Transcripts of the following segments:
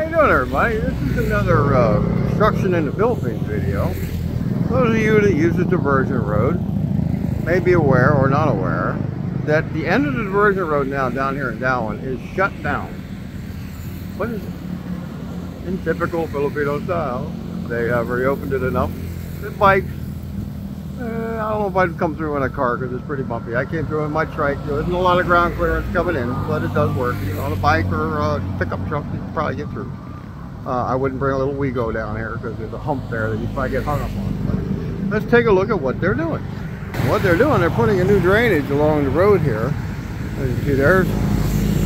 you doing, everybody? This is another construction in the Philippines video. Those of you that use the Diversion Road may be aware or not aware that the end of the Diversion Road now down here in Darwin is shut down. What is it? In typical Filipino style, they have reopened it enough that bikes, I don't know if I'd come through in a car because it's pretty bumpy. I came through in my trike. There isn't a lot of ground clearance coming in, but it does work. You know, on a bike or a pickup truck, you can probably get through. I wouldn't bring a little Wego down here because there's a hump there that you probably get hung up on. But let's take a look at what they're doing. What they're doing, they're putting a new drainage along the road here. As you see,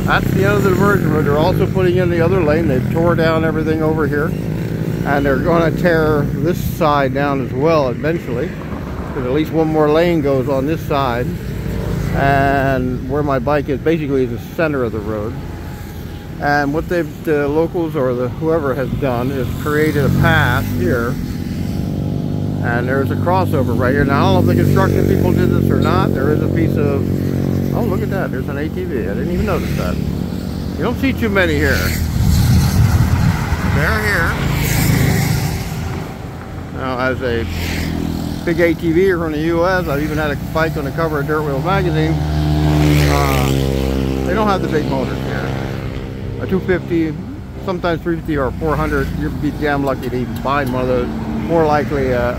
that's the end of the Diversion Road. They're also putting in the other lane. They've tore down everything over here, and they're going to tear this side down as well eventually, because at least one more lane goes on this side, and where my bike is basically the center of the road. And what the locals or whoever has done is created a path here, and there's a crossover right here. Now I don't know if the construction people did this or not. There is a piece of, oh, look at that, there's an ATV. I didn't even notice that. You don't see too many here. They're here. Now, as a big ATV from the US, I've even had a bike on the cover of Dirt Wheels magazine. They don't have the big motors here. A 250, sometimes 350 or 400, you'd be damn lucky to even find one of those. More likely a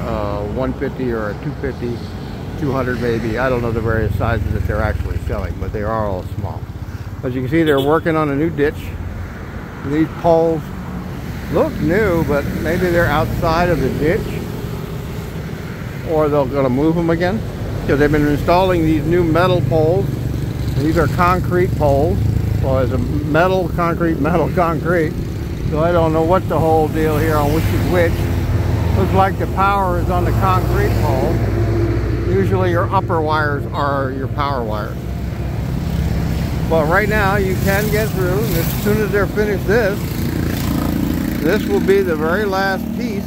150 or a 250, 200 maybe. I don't know the various sizes that they're actually selling, but they are all small. As you can see, they're working on a new ditch. These poles look new, but maybe they're outside of the ditch, or they're going to move them again, because they've been installing these new metal poles. These are concrete poles. Well, it's a metal, concrete. So I don't know what the whole deal here on which is which. Looks like the power is on the concrete pole. Usually your upper wires are your power wires. But right now you can get through, and as soon as they're finished this will be the very last piece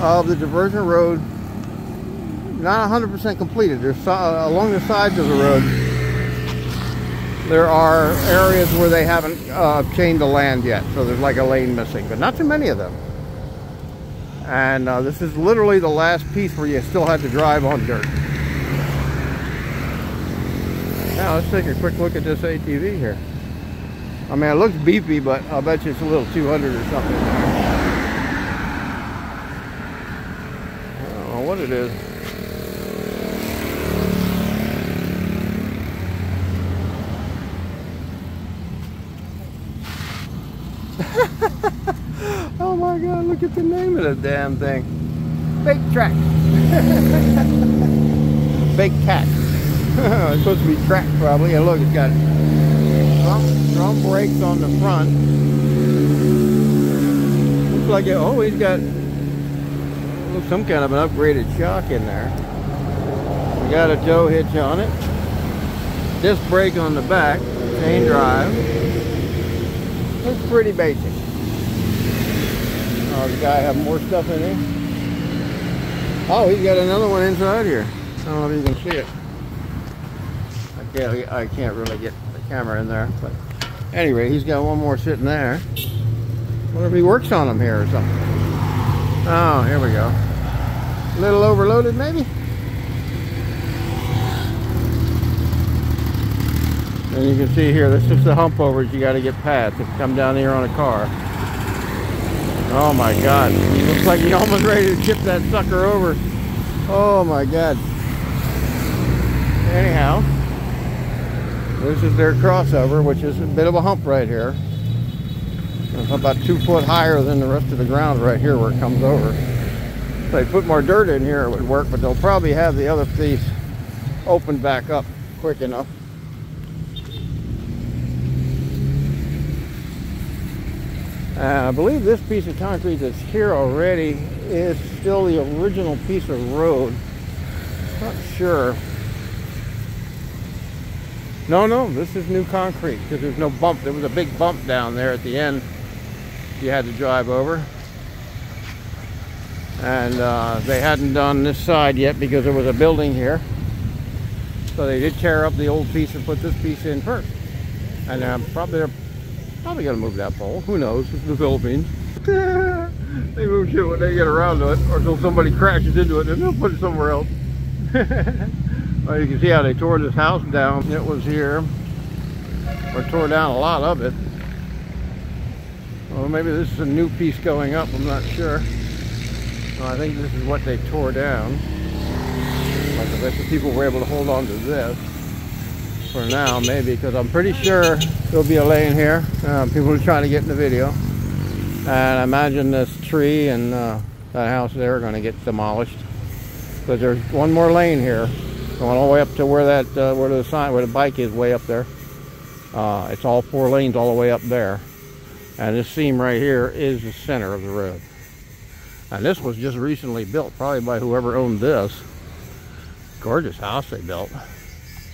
of the Diversion Road. Not 100% completed. There's along the sides of the road, there are areas where they haven't obtained the land yet, so there's like a lane missing, but not too many of them. And this is literally the last piece where you still had to drive on dirt. Now let's take a quick look at this ATV here. I mean, it looks beefy, but I'll bet you it's a little 200 or something. I don't know what it is. Oh my God, look at the name of the damn thing. Big track. Big cat. It's supposed to be track probably. And look, it's got drum brakes on the front. Looks like it, oh, he's got some kind of an upgraded shock in there. We got a tow hitch on it. Disc brake on the back. Chain drive. Looks pretty basic. Oh, the guy have more stuff in here. Oh, he's got another one inside here. I don't know if you can see it. I can't really get the camera in there, but anyway, he's got one more sitting there. Wonder if he works on them here or something. Oh, here we go. A little overloaded, maybe. And you can see here, this is the hump overs you got to get past if you come down here on a car. Oh my God, looks like you're almost ready to tip that sucker over. Oh my God. Anyhow, this is their crossover, which is a bit of a hump right here. It's about 2 foot higher than the rest of the ground right here where it comes over. If they put more dirt in here, it would work, but they'll probably have the other piece opened back up quick enough. I believe this piece of concrete that's here already is still the original piece of road. Not sure. No, this is new concrete because there's no bump. There was a big bump down there at the end you had to drive over. And they hadn't done this side yet because there was a building here. So they did tear up the old piece and put this piece in first. And probably they're Probably gonna move that pole. Who knows? It's the Philippines. They move shit when they get around to it, or until somebody crashes into it, and they'll put it somewhere else. Well, you can see how they tore this house down. It was here, or tore down a lot of it. Well, maybe this is a new piece going up. I'm not sure. Well, I think this is what they tore down. Like I bet the people were able to hold on to this for now, maybe, because I'm pretty sure there'll be a lane here. People are trying to get in the video. And I imagine this tree and that house there are going to get demolished. But there's one more lane here, going all the way up to where that where the bike is, way up there. It's all 4 lanes all the way up there. And this seam right here is the center of the road. And this was just recently built, probably by whoever owned this. Gorgeous house they built.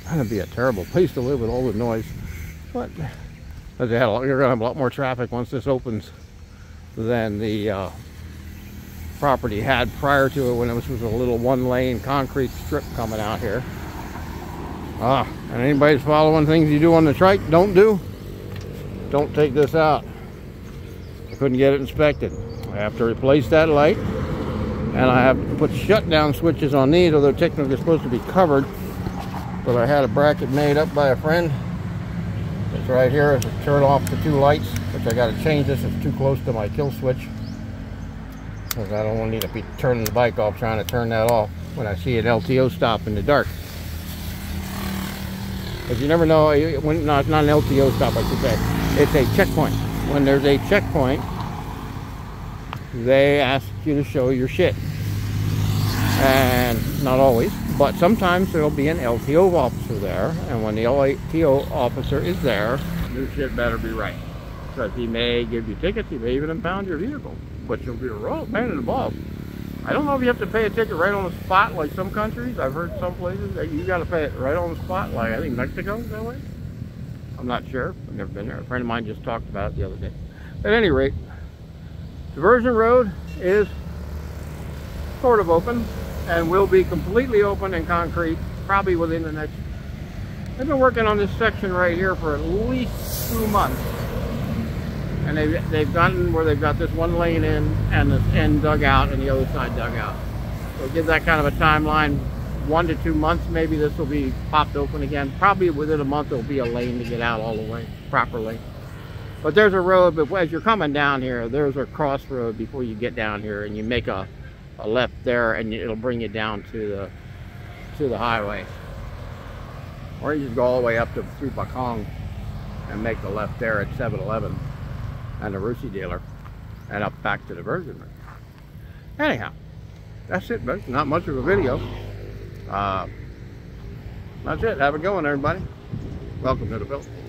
That'd be a terrible place to live with all the noise. But you're going to have a lot more traffic once this opens than the property had prior to it, when it was a little 1-lane concrete strip coming out here. And anybody's following things you do on the trike, don't take this out. I couldn't get it inspected. I have to replace that light, and I have to put shutdown switches on these, although technically they're supposed to be covered. But I had a bracket made up by a friend. It's right here to turn off the 2 lights, which I got to change this. It's too close to my kill switch, because I don't want to be turning the bike off trying to turn that off when I see an LTO stop in the dark. Because you never know, when, no, it's not an LTO stop, I should say. It's a checkpoint. When there's a checkpoint, they ask you to show your shit. And not always, but sometimes there'll be an LTO officer there, and when the LTO officer is there, your shit better be right. Because he may give you tickets, he may even impound your vehicle, but you'll be a real pain in the balls. I don't know if you have to pay a ticket right on the spot like some countries. I've heard some places that you got to pay it right on the spot, like I think Mexico is that way. I'm not sure. I've never been there. A friend of mine just talked about it the other day. At any rate, Diversion Road is sort of open, and will be completely open and concrete probably within the next... They've been working on this section right here for at least 2 months. And they've gotten where they've got this 1 lane in, and this end dug out, and the other side dug out. So give that kind of a timeline. 1 to 2 months, maybe this will be popped open again. Probably within a month there'll be a lane to get out all the way, properly. But there's a road, but as you're coming down here, there's a crossroad before you get down here, and you make a left there, and it'll bring you down to the highway. Or you just go all the way up to through Bakong and make the left there at 7-Eleven and the Rusi dealer, and up back to the Diversion Road. Anyhow, that's it, but not much of a video. That's it. Have a good one, everybody. Welcome to the Philippines.